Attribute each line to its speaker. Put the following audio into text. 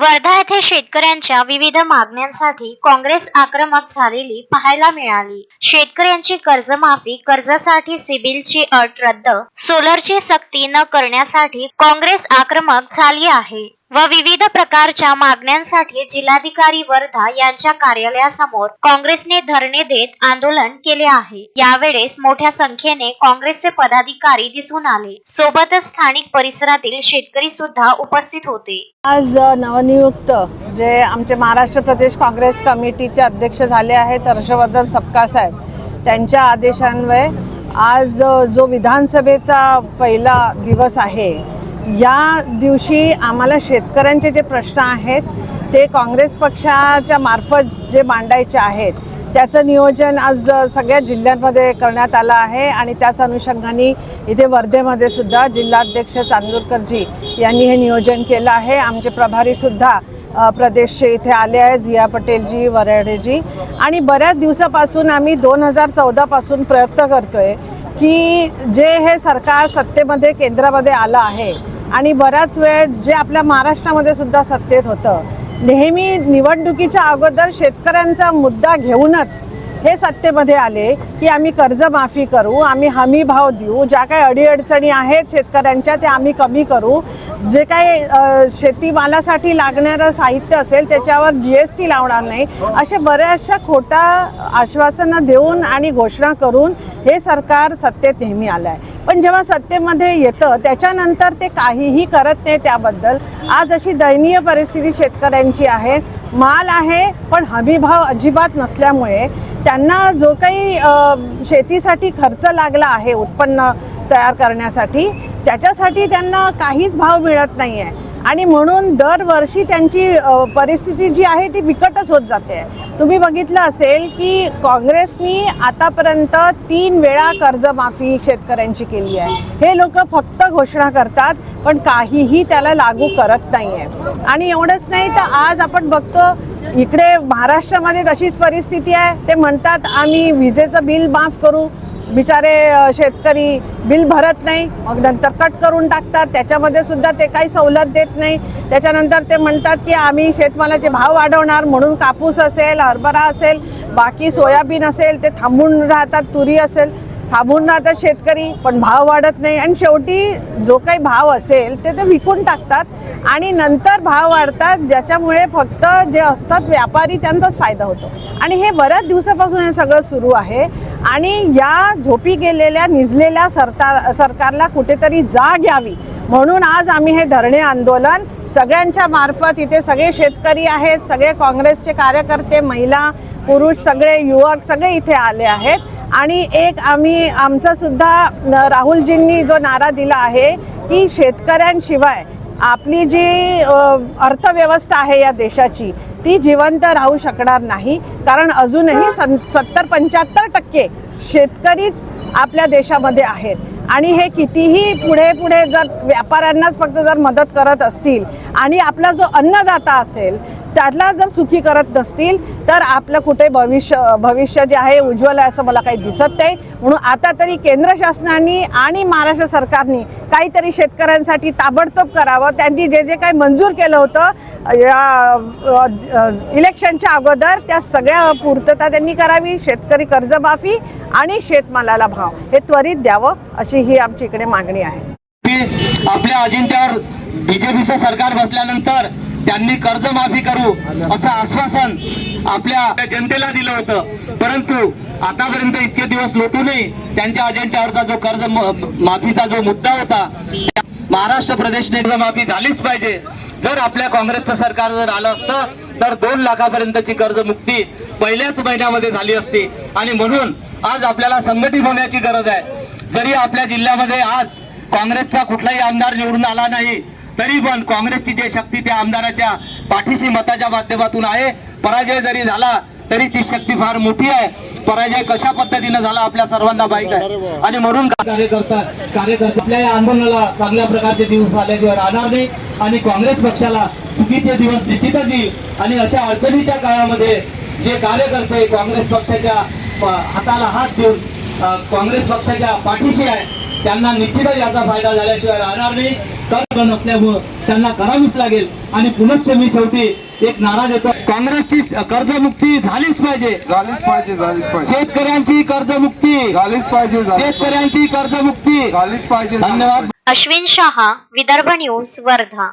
Speaker 1: वर्धा येथे शेतकऱ्यांच्या विविध मागण्यांसाठी काँग्रेस आक्रमक झालेली पाहायला मिळाली। शेतकऱ्यांची कर्जमाफी, कर्जासाठी सिबिलची अट रद्द, सोलरची सक्ती न करण्यासाठी काँग्रेस आक्रमक झाली आहे व विविध प्रकारच्या मागण्यांसाठी जिल्हाधिकारी वर्धा यांच्या कार्यालयासमोर काँग्रेसने धरणे देत आंदोलन केले आहे। यावेळेस मोठ्या संख्येने काँग्रेसचे पदाधिकारी दिसून आले, सोबतच स्थानिक परिसरातील शेतकरी सुद्धा उपस्थित होते।
Speaker 2: आज नवनियुक्त जे आमचे महाराष्ट्र प्रदेश काँग्रेस कमिटीचे अध्यक्ष झाले आहेत हर्षवर्धन सपकाळ साहेब, त्यांच्या आदेशान्वये आज जो विधानसभेचा पहिला दिवस आहे, या दिवशी आम्हाला शेतकऱ्यांचे जे प्रश्न आहेत ते काँग्रेस पक्षाच्या मार्फत जे मांडायचे आहेत त्याचं नियोजन आज सगळ्या जिल्ह्यांमध्ये करण्यात आलं आहे आणि त्याच अनुषंगाने इथे वर्धेमध्ये सुद्धा जिल्हाध्यक्ष चांदूरकरजी यांनी हे नियोजन केलं आहे। आमचे प्रभारीसुद्धा प्रदेशचे इथे आले आहेत, जिया पटेलजी, वराडेजी, आणि बऱ्याच दिवसापासून आम्ही 2014 पासून प्रयत्न करतोय की जे हे सरकार सत्तेमध्ये केंद्रामध्ये आलं आहे आणि बराच वेळ जे आपल्या महाराष्ट्रामध्ये सुद्धा सत्तेत होतं, नेहमी निवडणुकीच्या अगोदर शेतकऱ्यांचा मुद्दा घेऊनच हे सत्तेमध्ये आले की आम्ही कर्जमाफी करू, आम्ही हमी भाव देऊ, ज्या काही अडीअडचणी आहेत शेतकऱ्यांच्या ते आम्ही कमी करू, जे काही शेतीमालासाठी लागणारं साहित्य असेल त्याच्यावर GST लावणार नाही, असे बऱ्याचशा खोटा आश्वासनं देऊन आणि घोषणा करून हे सरकार सत्तेत नेहमी आलं आहे। पण जेव्हा सत्तेमध्ये येतं त्याच्यानंतर ते काहीही करत नाही। त्याबद्दल आज अशी दयनीय परिस्थिती शेतकऱ्यांची आहे। माल आहे पण हमी भाव अजिबात नसल्यामुळे त्यांना जो काही शेतीसाठी खर्च लागला आहे उत्पन्न तयार करण्यासाठी, त्याच्यासाठी त्यांना काहीच भाव मिळत नाही आहे आणि म्हणून दरवर्षी त्यांची परिस्थिती जी आहे ती बिकटच होत जाते। तुम्ही बघितलं असेल की काँग्रेसनी आतापर्यंत 3 वेळा कर्जमाफी शेतकऱ्यांची केली आहे। हे लोक फक्त घोषणा करतात पण काहीही त्याला लागू करत नाही आहे। आणि एवढंच नाही तर आज आपण बघतो इकडे महाराष्ट्रामध्ये तशीच परिस्थिती आहे। ते म्हणतात आम्ही विजेचं बिल माफ करू, बिचारे शेतकरी बिल भरत नाही, मग नंतर कट करून टाकतात, त्याच्यामध्ये सुद्धा ते काही सवलत देत नाही। त्याच्यानंतर ते म्हणतात की आम्ही शेतमालाचे भाव वाढवणार म्हणून कापूस असेल, हरभरा असेल, बाकी सोयाबीन असेल ते थांबून राहतात, तुरी असेल थांबून राहतात शेतकरी, पण भाव वाढत नाही आणि शेवटी जो काही भाव असेल ते विकून टाकतात आणि नंतर भाव वाढतात, ज्याच्यामुळे फक्त जे असतात व्यापारी त्यांचाच फायदा होतो। आणि हे बऱ्याच दिवसापासून हे सगळं सुरू आहे आणि या झोपी गेलेल्या निजलेल्या सरकारला कुठेतरी जाग यावी म्हणून आज आम्ही हे धरणे आंदोलन सगळ्यांच्या मार्फत, इथे सगळे शेतकरी आहेत, सगळे काँग्रेसचे कार्यकर्ते, महिला, पुरुष, सगळे युवक सगळे इथे आले आहेत। आणि एक आम्ही आमचा सुद्धा राहुलजींनी जो नारा दिला आहे की शेतकऱ्यांशिवाय आपली जी अर्थव्यवस्था आहे या देशाची ती जिवंत राहू शकणार नाही, कारण अजूनही 70-75% शेतकरीच आपल्या देशामध्ये आहेत आणि हे कितीही पुढे जर व्यापाऱ्यांनाच फक्त जर मदत करत असतील आणि आपला जो अन्नदाता असेल त्याला जर सुखी करत नसतील तर आपलं कुठे भविष्य जे आहे उज्ज्वल आहे असं मला काही दिसत नाही। म्हणून आता तरी केंद्र शासनाने आणि महाराष्ट्र सरकारने काहीतरी शेतकऱ्यांसाठी ताबडतोब करावं। त्यांनी जे जे काही मंजूर केलं होतं या इलेक्शनच्या अगोदर त्या सगळ्या पूर्तता त्यांनी करावी। शेतकरी कर्जमाफी आणि शेतमालाला भाव हे त्वरित द्यावं अशी ही आमची इकडे मागणी आहे।
Speaker 3: आपल्या अजिंठ्यावर BJPचं सरकार बसल्यानंतर त्यांनी कर्जमाफी करू असं आश्वासन आपल्या जनतेला दिलं होतं, परंतु आतापर्यंत इतके दिवस लोटूनही त्यांच्या अजेंड्यावरचा जो कर्ज माफीचा जो मुद्दा होता, महाराष्ट्र प्रदेशने कर्जमाफी झालीच पाहिजे। जर आपल्या काँग्रेसचं सरकार जर आलं असतं तर 2 लाखापर्यंतची कर्जमुक्ती पहिल्याच महिन्यामध्ये झाली असती आणि म्हणून आज आपल्याला संघटित होण्याची गरज आहे। जरी आपल्या जिल्ह्यामध्ये आज काँग्रेसचा कुठलाही आमदार निवडून आला नाही तरी पण काँग्रेसची जी शक्ती त्या आमदाराच्या पाठीशी मताच्या माध्यमातून आहे। पराजय जरी झाला तरी ती शक्ती फार मोठी आहे। पराजय कशा पद्धतीने झाला आपल्या सर्वांना माहित आहे आणि म्हणून कार्यकर्ते आपल्या या आंदोलनाला चांगल्या प्रकारचे दिवस आल्याशिवाय राहणार नाही आणि काँग्रेस पक्षाला चुकीचे दिवस निश्चितच येईल। आणि अशा अडचणीच्या काळामध्ये जे कार्यकर्ते काँग्रेस पक्षाच्या हाताला हात देऊन काँग्रेस पक्षाच्या पाठीशी आहे त्यांना निश्चितच याचा फायदा झाल्याशिवाय राहणार नाही। तर नसल्यामुळे त्यांना करावीच लागेल. आणि पुनश्च मी शेवटी एक नारा देतो, काँग्रेसची कर्जमुक्ती झालीच पाहिजे,
Speaker 4: झालीच पाहिजे, झालीच पाहिजे,
Speaker 3: शेतकऱ्यांची कर्जमुक्ती
Speaker 4: झालीच पाहिजे,
Speaker 3: शेतकऱ्यांची कर्जमुक्ती
Speaker 4: झालीच पाहिजे.
Speaker 3: धन्यवाद.
Speaker 1: अश्विन शहा, विदर्भ न्यूज, वर्धा.